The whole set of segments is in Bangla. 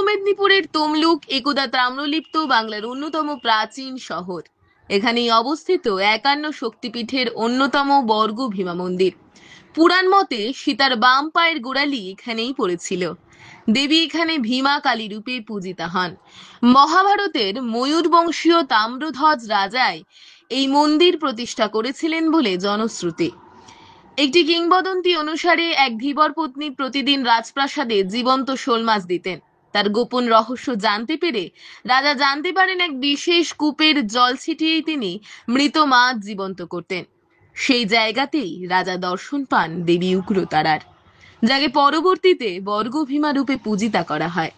মেদিনীপুরের তমলুক একদা তাম্রলিপ্ত বাংলার অন্যতম প্রাচীন শহর। এখানেই অবস্থিত ৫১ শক্তিপীঠের অন্যতম বর্গ ভীমা মন্দির। পুরাণ মতে সীতার বাম পায়ের গোড়ালি এখানেই পড়েছিল। দেবী এখানে ভীমা কালী রূপে পূজিতা হন। মহাভারতের ময়ূর বংশীয় তাম্রধ্বজ রাজাই এই মন্দির প্রতিষ্ঠা করেছিলেন বলে জনশ্রুতি। একটি কিংবদন্তি অনুসারে এক ধীবর পত্নী প্রতিদিন রাজপ্রাসাদে জীবন্ত শোল মাছ দিতেন। তার গোপন রহস্য জানতে পেরে রাজা জানতে পারেন এক বিশেষ কূপের জল ছিটিয়েই তিনি মৃত মাছ জীবন্ত করতেন। সেই জায়গাতেই রাজা দর্শন পান দেবী উগ্রতারার, যাকে পরবর্তীতে বর্গভীমা রূপে পূজিতা করা হয়।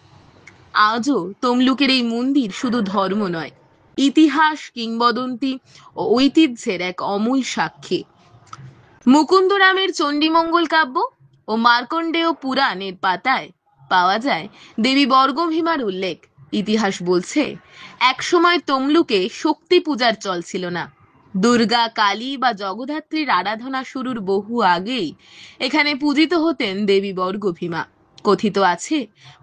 আজও তমলুকের এই মন্দির শুধু ধর্ম নয়, ইতিহাস, কিংবদন্তি ও ঐতিহ্যের এক অমূল সাক্ষী। মুকুন্দরামের চণ্ডীমঙ্গল কাব্য ও মার্কণ্ডেয় পুরাণের পাতায় পাওয়া যায় দেবী বর্গভীমার উল্লেখ। ইতিহাস বলছে একসময় তমলুকে শক্তি পূজার চল ছিল না। দুর্গা, কালী বা জগদ্ধাত্রীর আরাধনা শুরুর বহু আগেই এখানে পূজিত হতেন দেবী বর্গভীমা। কথিত আছে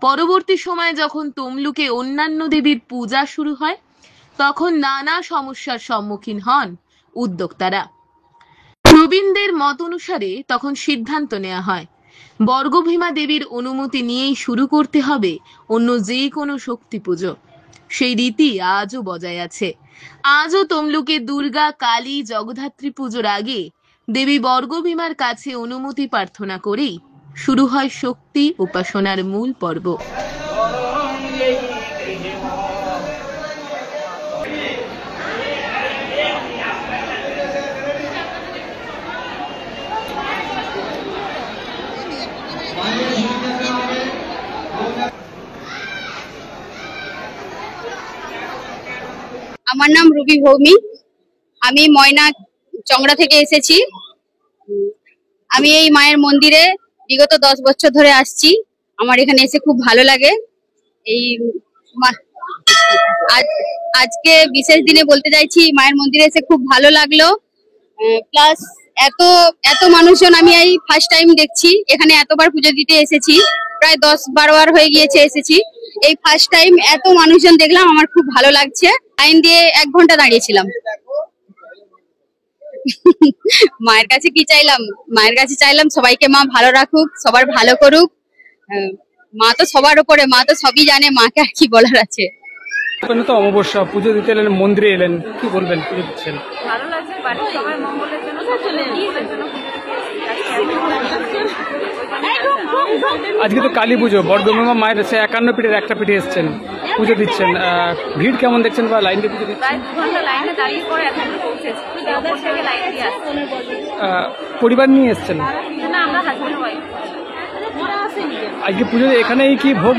পরবর্তী সময়ে যখন তমলুকে অন্যান্য দেবীর পূজা শুরু হয় তখন নানা সমস্যার সম্মুখীন হন উদ্যোক্তারা। প্রবীণদের মত অনুসারে তখন সিদ্ধান্ত নেওয়া হয় বর্গভীমা দেবীর অনুমতি নিয়েই শুরু করতে হবে অন্য যে কোনো শক্তি পুজো। সেই রীতি আজও বজায় আছে। আজও তমলুকে দুর্গা, কালী, জগদ্ধাত্রী পুজোর আগে দেবী বর্গভীমার কাছে অনুমতি প্রার্থনা করেই শুরু হয় শক্তি উপাসনার মূল পর্ব। আমার নাম রুবি ভৌমিক। আমি ময়না চংড়া থেকে এসেছি। আমি এই মায়ের মন্দিরে বিগত 10 বছর ধরে আসছি। আমার এখানে এসে খুব ভালো লাগে। এই আজকে বিশেষ দিনে বলতে চাইছি মায়ের মন্দিরে এসে খুব ভালো লাগলো। প্লাস এত এত মানুষজন আমি এই ফার্স্ট টাইম দেখছি। এখানে এতবার পুজো দিতে এসেছি, প্রায় 10-12 বার হয়ে গিয়েছে এসেছি। এই ফার্স্ট টাইম এত মানুষজন দেখলাম, আমার খুব ভালো লাগছে। লাইন দিয়ে 1 ঘন্টা দাঁড়িয়েছিলাম। মায়ের কাছে কি চাইলাম? মায়ের কাছে চাইলাম সবাইকে মা ভালো রাখুক, সবার ভালো করুক। মা তো সবার উপরে, মা তো সবই জানে, মাকে আর কি বলার আছে। তো অমাবস্যা পুজো দিতে এলেন, মন্দিরে এলেন, কি বলবেন? পুজো দিচ্ছেন, ভালো লাগছে। বাড়ির সবাই মঙ্গলের জন্য, মঙ্গলের জন্য আজকে তো কালী পুজো, বর্গভীমা মায়ের ৫১ পীঠের একটা পীঠে এসছেন, পুজো দিচ্ছেন। ভিড় কেমন দেখছেন বা লাইন দিয়ে পুজো দিচ্ছেন? প্রায় 2 ঘন্টা লাইনে দাঁড়িয়ে পরে এখন পৌঁছেছি। ওপর থেকে লাইন দিয়ে আসছে। পরিবার নিয়ে এসছেন? না, আমরা হাজবেন্ড ওয়াইফ। আজকে পুজো এখানেই কি ভোগ?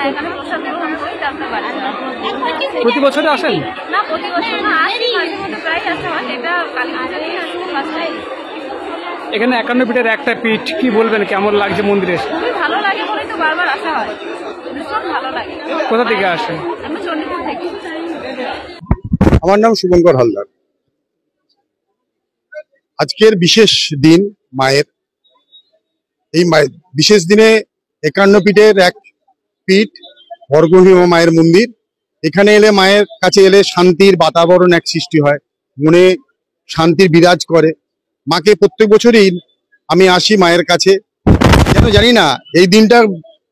এখানে প্রসাদ গ্রহণ করি, তারপরে বাড়ি যাই। প্রতি বছরে আসেন? না, প্রতি বছর না, আসি মাঝে মধ্যে, প্রায় আসা হয়। এটা কালী পুজোতেই আসছে ফার্স্ট টাইম। এখানে ৫১ পীঠের একটা পীঠ, কি বলবেন কেমন লাগছে মন্দিরে? খুবই ভালো লাগে বলেই তো বারবার আসা হয়। ভীষণ ভালো লাগে। কোথা থেকে আসেন? আমি চণ্ডীপুর থেকে। আমার নাম শুভঙ্কর হালদার। আজকের বিশেষ দিন মায়ের, এই বিশেষ দিনে ৫১ পীঠের এক পীঠ বর্গভীমা মায়ের মন্দির। এখানে এলে, মায়ের কাছে এলে শান্তির বাতাবরণ এক সৃষ্টি হয়, মনে শান্তির বিরাজ করে। মাকে প্রত্যেক বছরই আমি আসি মায়ের কাছে, যেন জানি না এই দিনটার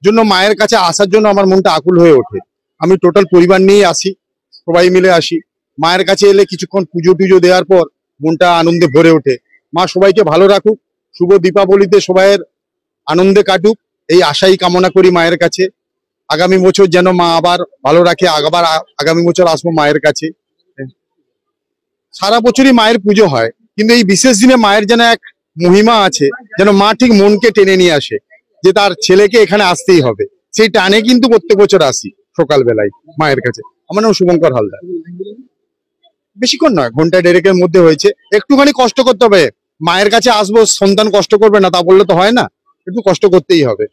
জন্য মায়ের কাছে আসার জন্য আমার মনটা আকুল হয়ে ওঠে। আমি টোটাল পরিবার নিয়ে আসি, সবাই মিলে আসি। মায়ের কাছে এলে কিছুক্ষণ পুজো টুজো দেওয়ার পর মনটা আনন্দে ভরে ওঠে। মা সবাইকে ভালো রাখুক, শুভ দীপাবলিতে সবাইয়ের আনন্দে কাটুক, এই আশাই কামনা করি মায়ের কাছে। আগামী বছর যেন মা আবার ভালো রাখে, আবার আগামী বছর আসবো মায়ের কাছে। সারা বছরই মায়ের পুজো হয়, কিন্তু এই বিশেষ দিনে মায়ের যেন এক মহিমা আছে, যেন মা ঠিক মনকে টেনে নিয়ে আসে যে তার ছেলেকে এখানে আসতেই হবে। সেই টানে কিন্তু প্রত্যেক বছর আসি সকালবেলায় মায়ের কাছে। আমার নাম শুভঙ্কর হালদার। বেশিক্ষণ নয়, ঘন্টা 1.5-এর মধ্যে হয়েছে। একটুখানি কষ্ট করতে হবে, মায়ের কাছে আসবো, সন্তান কষ্ট করবে না তা বললে তো হয় না, একটু কষ্ট করতেই হবে।